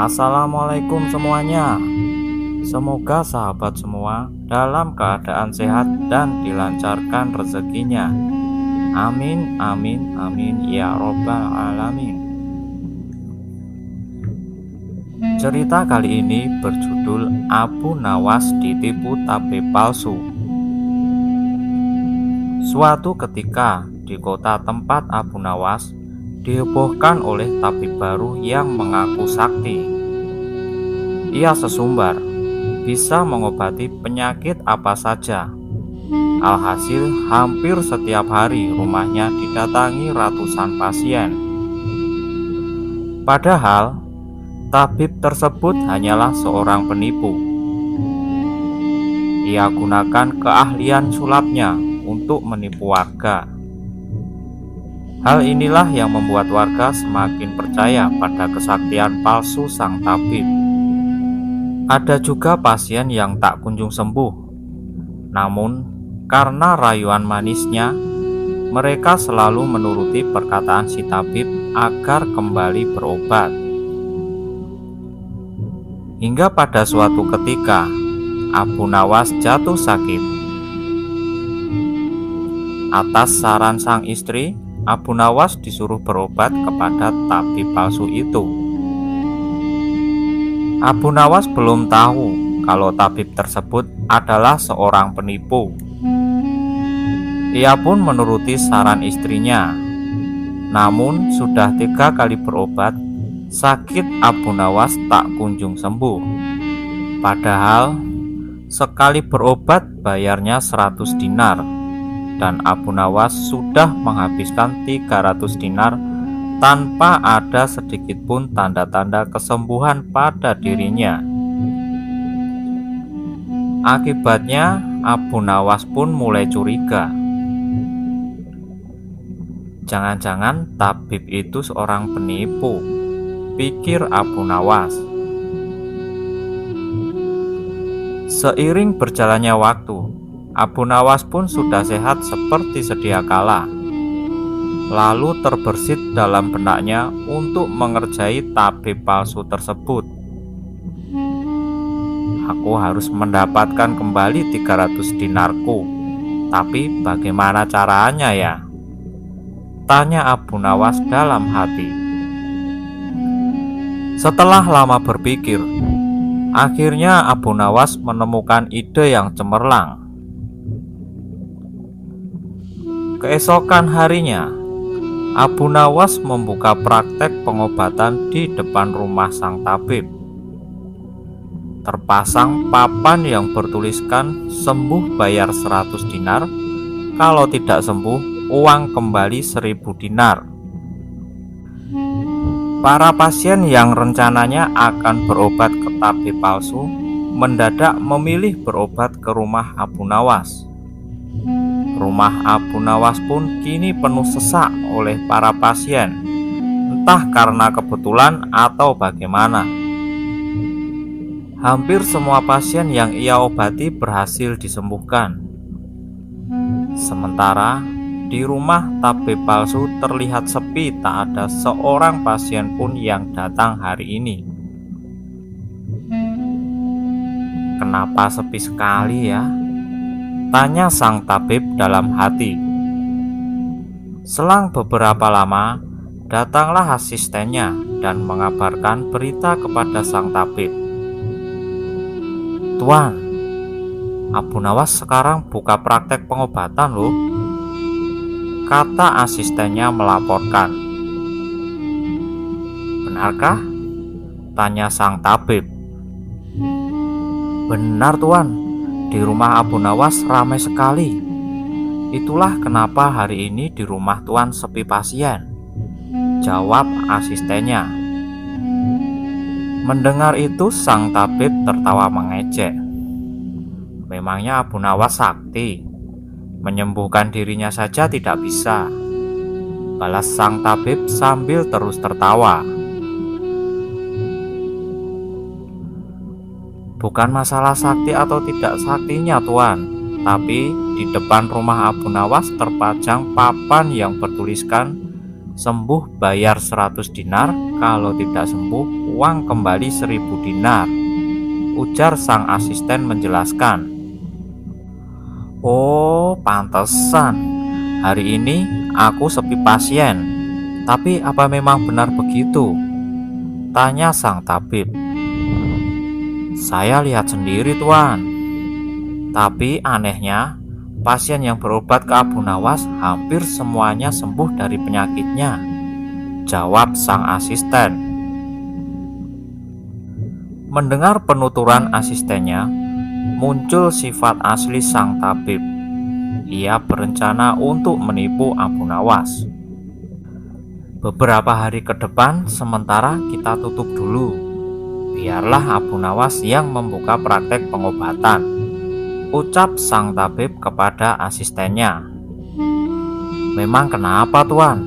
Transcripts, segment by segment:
Assalamualaikum semuanya. Semoga sahabat semua dalam keadaan sehat dan dilancarkan rezekinya. Amin, amin, amin ya robbal alamin. Cerita kali ini berjudul Abu Nawas ditipu tabib palsu. Suatu ketika di kota tempat Abu Nawas dihebohkan oleh tabib baru yang mengaku sakti. Ia sesumbar, bisa mengobati penyakit apa saja. Alhasil hampir setiap hari rumahnya didatangi ratusan pasien. Padahal tabib tersebut hanyalah seorang penipu. Ia gunakan keahlian sulapnya untuk menipu warga. Hal inilah yang membuat warga semakin percaya pada kesaktian palsu sang tabib. Ada juga pasien yang tak kunjung sembuh. Namun, karena rayuan manisnya, mereka selalu menuruti perkataan si tabib agar kembali berobat. Hingga pada suatu ketika, Abu Nawas jatuh sakit. Atas saran sang istri, Abu Nawas disuruh berobat kepada tabib palsu itu. Abu Nawas belum tahu kalau tabib tersebut adalah seorang penipu. Ia pun menuruti saran istrinya. Namun sudah 3 kali berobat, sakit Abu Nawas tak kunjung sembuh. Padahal sekali berobat bayarnya 100 dinar. Dan Abu Nawas sudah menghabiskan 300 dinar tanpa ada sedikit pun tanda-tanda kesembuhan pada dirinya. Akibatnya Abu Nawas pun mulai curiga. Jangan-jangan tabib itu seorang penipu, pikir Abu Nawas. Seiring berjalannya waktu, Abu Nawas pun sudah sehat seperti sedia kala. Lalu terbersit dalam benaknya untuk mengerjai tabib palsu tersebut. Aku harus mendapatkan kembali 300 dinarku. Tapi bagaimana caranya ya? Tanya Abu Nawas dalam hati. Setelah lama berpikir, akhirnya Abu Nawas menemukan ide yang cemerlang. Keesokan harinya, Abu Nawas membuka praktek pengobatan di depan rumah sang tabib. Terpasang papan yang bertuliskan sembuh bayar 100 dinar, kalau tidak sembuh uang kembali 1000 dinar. Para pasien yang rencananya akan berobat ke tabib palsu mendadak memilih berobat ke rumah Abu Nawas. Rumah Abu Nawas pun kini penuh sesak oleh para pasien, entah karena kebetulan atau bagaimana. Hampir semua pasien yang ia obati berhasil disembuhkan. Sementara di rumah tabib palsu terlihat sepi, tak ada seorang pasien pun yang datang hari ini. Kenapa sepi sekali ya? Tanya sang tabib dalam hati. Selang beberapa lama, datanglah asistennya dan mengabarkan berita kepada sang tabib. Tuan, Abu Nawas sekarang buka praktek pengobatan loh, kata asistennya melaporkan. Benarkah? Tanya sang tabib. Benar tuan, di rumah Abu Nawas ramai sekali. Itulah kenapa hari ini di rumah tuan sepi pasien, jawab asistennya. Mendengar itu sang tabib tertawa mengejek. Memangnya Abu Nawas sakti? Menyembuhkan dirinya saja tidak bisa, balas sang tabib sambil terus tertawa. Bukan masalah sakti atau tidak saktinya tuan, tapi di depan rumah Abu Nawas terpajang papan yang bertuliskan sembuh bayar 100 dinar, kalau tidak sembuh uang kembali 1000 dinar, ujar sang asisten menjelaskan. Oh, pantesan hari ini aku sepi pasien. Tapi apa memang benar begitu? Tanya sang tabib. Saya lihat sendiri, Tuan. Tapi anehnya, pasien yang berobat ke Abu Nawas hampir semuanya sembuh dari penyakitnya, jawab sang asisten. Mendengar penuturan asistennya, muncul sifat asli sang tabib. Ia berencana untuk menipu Abu Nawas. Beberapa hari ke depan, sementara kita tutup dulu. Biarlah Abu Nawas yang membuka praktek pengobatan, ucap sang tabib kepada asistennya. Memang kenapa, Tuan?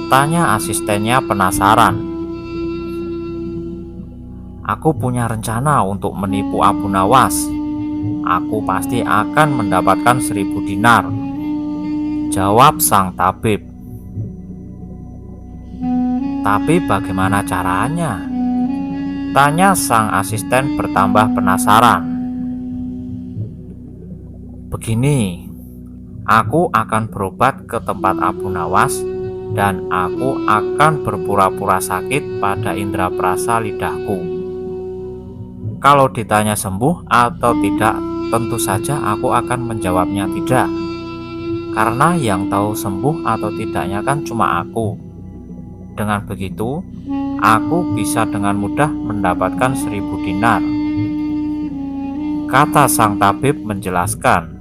Tanya asistennya penasaran. Aku punya rencana untuk menipu Abu Nawas. Aku pasti akan mendapatkan 1000 dinar, jawab sang tabib. Tapi bagaimana caranya? Tanya sang asisten bertambah penasaran. Begini, aku akan berobat ke tempat Abu Nawas dan aku akan berpura-pura sakit pada indera perasa lidahku. Kalau ditanya sembuh atau tidak, tentu saja aku akan menjawabnya tidak. Karena yang tahu sembuh atau tidaknya kan cuma aku. Dengan begitu, aku bisa dengan mudah mendapatkan 1000 dinar, kata sang tabib menjelaskan.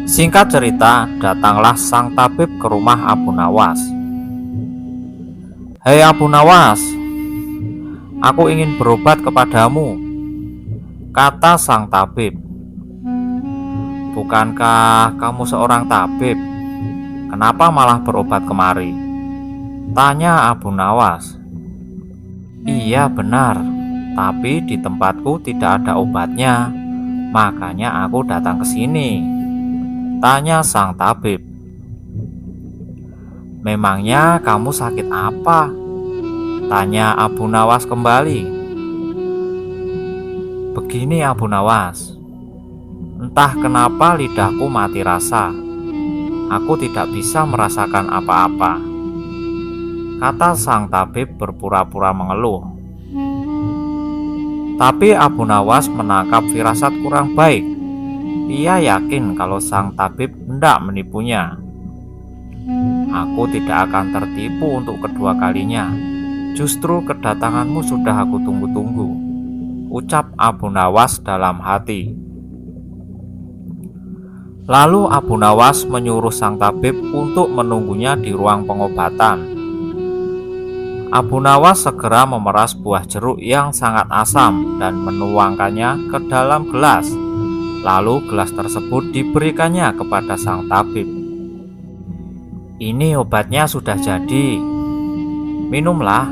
Singkat cerita, datanglah sang tabib ke rumah Abu Nawas. Hei Abu Nawas, aku ingin berobat kepadamu, kata sang tabib. Bukankah kamu seorang tabib? Kenapa malah berobat kemari? Tanya Abu Nawas. Iya benar, tapi di tempatku tidak ada obatnya, makanya aku datang ke sini, tanya sang tabib. Memangnya kamu sakit apa? Tanya Abu Nawas kembali. Begini Abu Nawas, entah kenapa lidahku mati rasa. Aku tidak bisa merasakan apa-apa, kata sang tabib berpura-pura mengeluh. Tapi Abu Nawas menangkap firasat kurang baik. Ia yakin kalau sang tabib hendak menipunya. Aku tidak akan tertipu untuk kedua kalinya. Justru kedatanganmu sudah aku tunggu-tunggu, ucap Abu Nawas dalam hati. Lalu Abu Nawas menyuruh sang tabib untuk menunggunya di ruang pengobatan. Abu Nawas segera memeras buah jeruk yang sangat asam dan menuangkannya ke dalam gelas. Lalu gelas tersebut diberikannya kepada sang tabib. Ini obatnya sudah jadi, minumlah,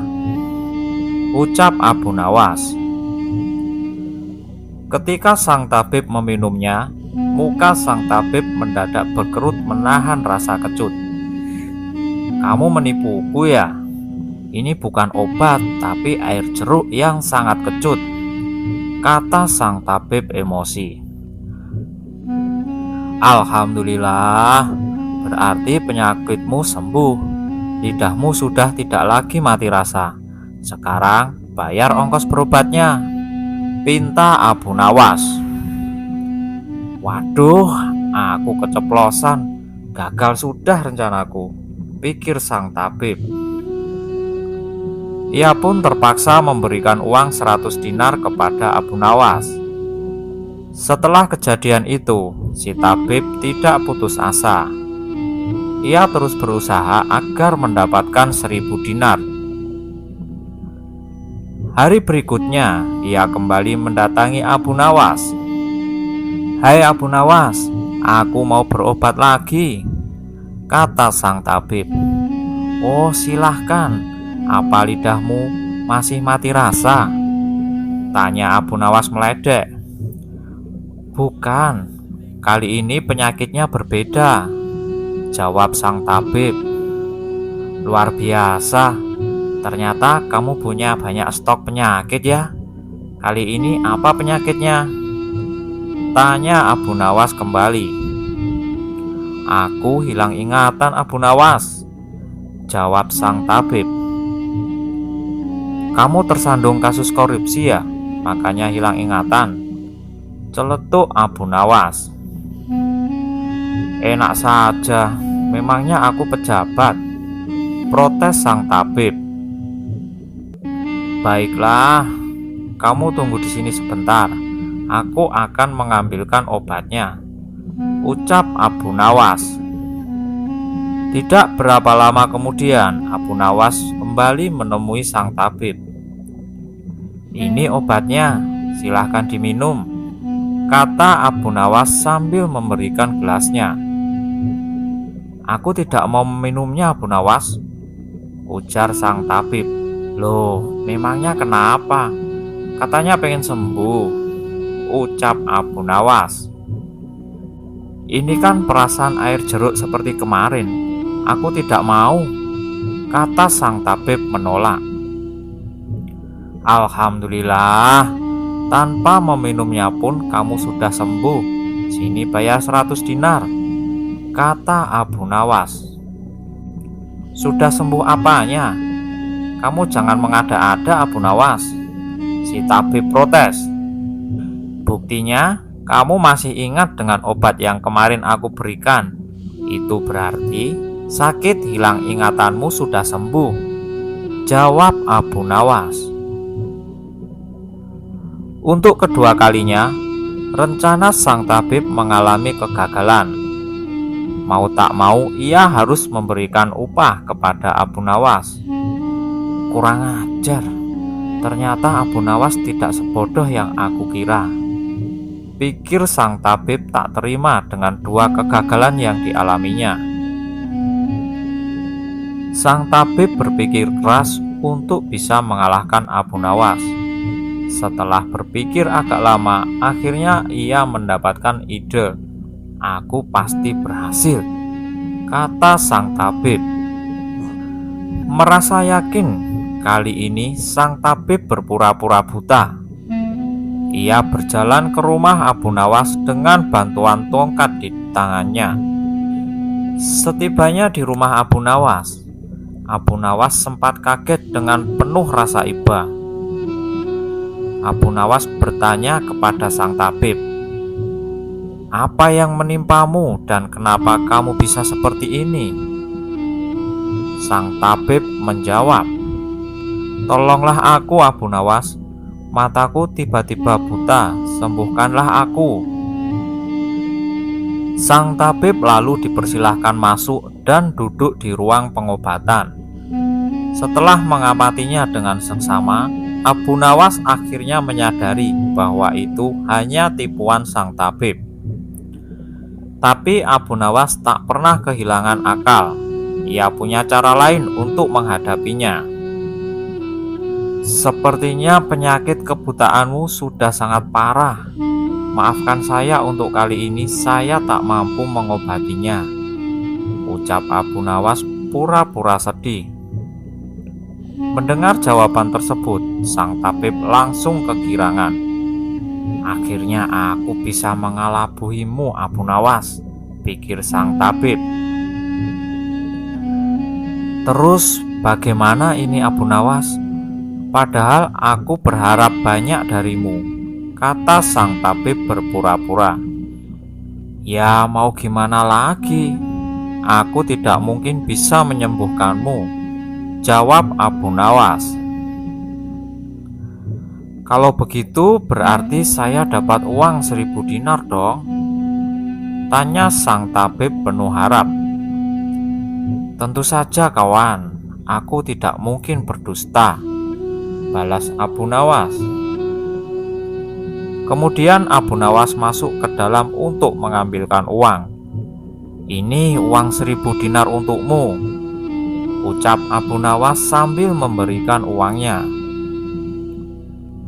ucap Abu Nawas. Ketika sang tabib meminumnya, muka sang tabib mendadak berkerut menahan rasa kecut. Kamu menipuku ya? Ini bukan obat, tapi air jeruk yang sangat kecut, kata sang tabib emosi. Alhamdulillah, berarti penyakitmu sembuh. Lidahmu sudah tidak lagi mati rasa. Sekarang bayar ongkos berobatnya, pinta Abu Nawas. Waduh, aku keceplosan. Gagal sudah rencanaku, pikir sang tabib. Ia pun terpaksa memberikan uang 100 dinar kepada Abu Nawas. Setelah kejadian itu, si tabib tidak putus asa. Ia terus berusaha agar mendapatkan 1000 dinar. Hari berikutnya, ia kembali mendatangi Abu Nawas. Hai Abu Nawas, aku mau berobat lagi, kata sang tabib. Oh silahkan, apa lidahmu masih mati rasa? Tanya Abu Nawas meledek. Bukan, kali ini penyakitnya berbeda, jawab sang tabib. Luar biasa, ternyata kamu punya banyak stok penyakit ya. Kali ini apa penyakitnya? Tanya Abu Nawas kembali. Aku hilang ingatan, Abu Nawas, jawab sang tabib. Kamu tersandung kasus korupsi ya, makanya hilang ingatan, celetuk Abu Nawas. Enak saja, memangnya aku pejabat, protes sang tabib. Baiklah, kamu tunggu di sini sebentar, aku akan mengambilkan obatnya, ucap Abu Nawas. Tidak berapa lama kemudian, Abu Nawas kembali menemui sang tabib. Ini obatnya, silahkan diminum, kata Abu Nawas sambil memberikan gelasnya. Aku tidak mau meminumnya, Abu Nawas, ujar sang tabib. Loh, memangnya kenapa? Katanya pengen sembuh, ucap Abu Nawas. Ini kan perasaan air jeruk seperti kemarin. Aku tidak mau, kata sang tabib menolak. Alhamdulillah, tanpa meminumnya pun kamu sudah sembuh. Sini bayar 100 dinar, kata Abu Nawas. Sudah sembuh apanya? Kamu jangan mengada-ada, Abu Nawas, si tabib protes. Buktinya, kamu masih ingat dengan obat yang kemarin aku berikan. Itu berarti sakit hilang ingatanmu sudah sembuh, jawab Abu Nawas. Untuk kedua kalinya, rencana sang tabib mengalami kegagalan. Mau tak mau, ia harus memberikan upah kepada Abu Nawas. Kurang ajar, ternyata Abu Nawas tidak sebodoh yang aku kira, pikir sang tabib tak terima dengan dua kegagalan yang dialaminya. Sang tabib berpikir keras untuk bisa mengalahkan Abu Nawas. Setelah berpikir agak lama, akhirnya ia mendapatkan ide. Aku pasti berhasil, kata sang tabib. Merasa yakin, kali ini sang tabib berpura-pura buta. Ia berjalan ke rumah Abu Nawas dengan bantuan tongkat di tangannya. Setibanya di rumah Abu Nawas sempat kaget dengan penuh rasa iba. Abu Nawas bertanya kepada sang tabib, apa yang menimpamu dan kenapa kamu bisa seperti ini? Sang tabib menjawab, tolonglah aku, Abu Nawas, mataku tiba-tiba buta, sembuhkanlah aku. Sang tabib lalu dipersilahkan masuk dan duduk di ruang pengobatan. Setelah mengamatinya dengan seksama, Abu Nawas akhirnya menyadari bahwa itu hanya tipuan sang tabib. Tapi Abu Nawas tak pernah kehilangan akal. Ia punya cara lain untuk menghadapinya. Sepertinya penyakit kebutaanmu sudah sangat parah. Maafkan saya untuk kali ini saya tak mampu mengobatinya, ucap Abu Nawas pura-pura sedih. Mendengar jawaban tersebut, sang tabib langsung kegirangan. Akhirnya aku bisa mengelabuhimu, Abu Nawas, pikir sang tabib. Terus bagaimana ini, Abu Nawas? Padahal aku berharap banyak darimu, kata sang tabib berpura-pura. Ya mau gimana lagi, aku tidak mungkin bisa menyembuhkanmu, jawab Abu Nawas. Kalau begitu berarti saya dapat uang 1000 dinar dong, tanya sang tabib penuh harap. Tentu saja kawan, aku tidak mungkin berdusta, balas Abu Nawas. Kemudian Abu Nawas masuk ke dalam untuk mengambilkan uang. Ini uang 1000 dinar untukmu, ucap Abu Nawas sambil memberikan uangnya.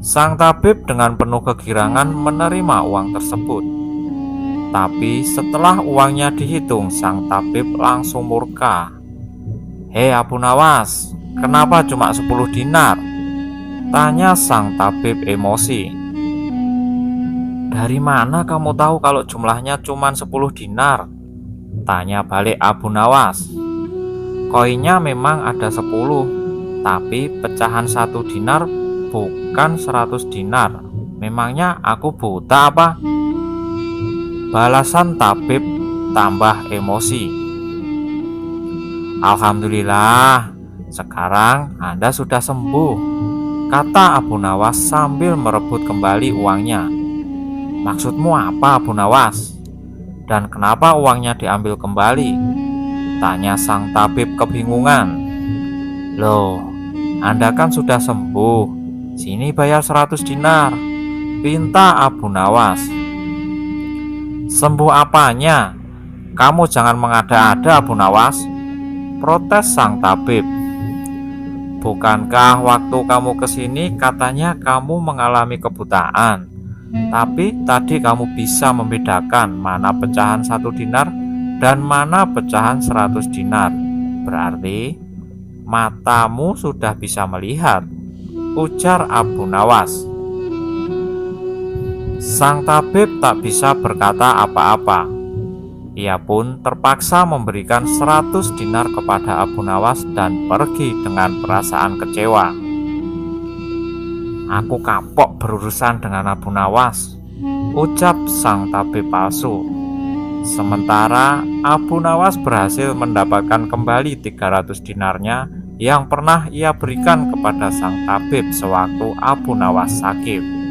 Sang tabib dengan penuh kegirangan menerima uang tersebut. Tapi setelah uangnya dihitung, sang tabib langsung murka. "Hei Abu Nawas, kenapa cuma 10 dinar?" tanya sang tabib emosi. "Dari mana kamu tahu kalau jumlahnya cuma 10 dinar?" tanya balik Abu Nawas. "Koinnya memang ada 10, tapi pecahan 1 dinar bukan 100 dinar. Memangnya aku buta apa?" balasan tabib tambah emosi. "Alhamdulillah, sekarang Anda sudah sembuh," kata Abu Nawas sambil merebut kembali uangnya. "Maksudmu apa, Abu Nawas? Dan kenapa uangnya diambil kembali?" tanya sang tabib kebingungan. "Loh, Anda kan sudah sembuh. Sini bayar 100 dinar, pinta Abu Nawas. "Sembuh apanya? Kamu jangan mengada-ada, Abu Nawas," protes sang tabib. "Bukankah waktu kamu kesini katanya kamu mengalami kebutaan? Tapi tadi kamu bisa membedakan mana pecahan 1 dinar dan mana pecahan 100 dinar. Berarti matamu sudah bisa melihat," ujar Abu Nawas. Sang tabib tak bisa berkata apa-apa. Ia pun terpaksa memberikan 100 dinar kepada Abu Nawas dan pergi dengan perasaan kecewa. "Aku kapok berurusan dengan Abu Nawas," ucap sang tabib palsu. Sementara Abu Nawas berhasil mendapatkan kembali 300 dinarnya yang pernah ia berikan kepada sang tabib sewaktu Abu Nawas sakit.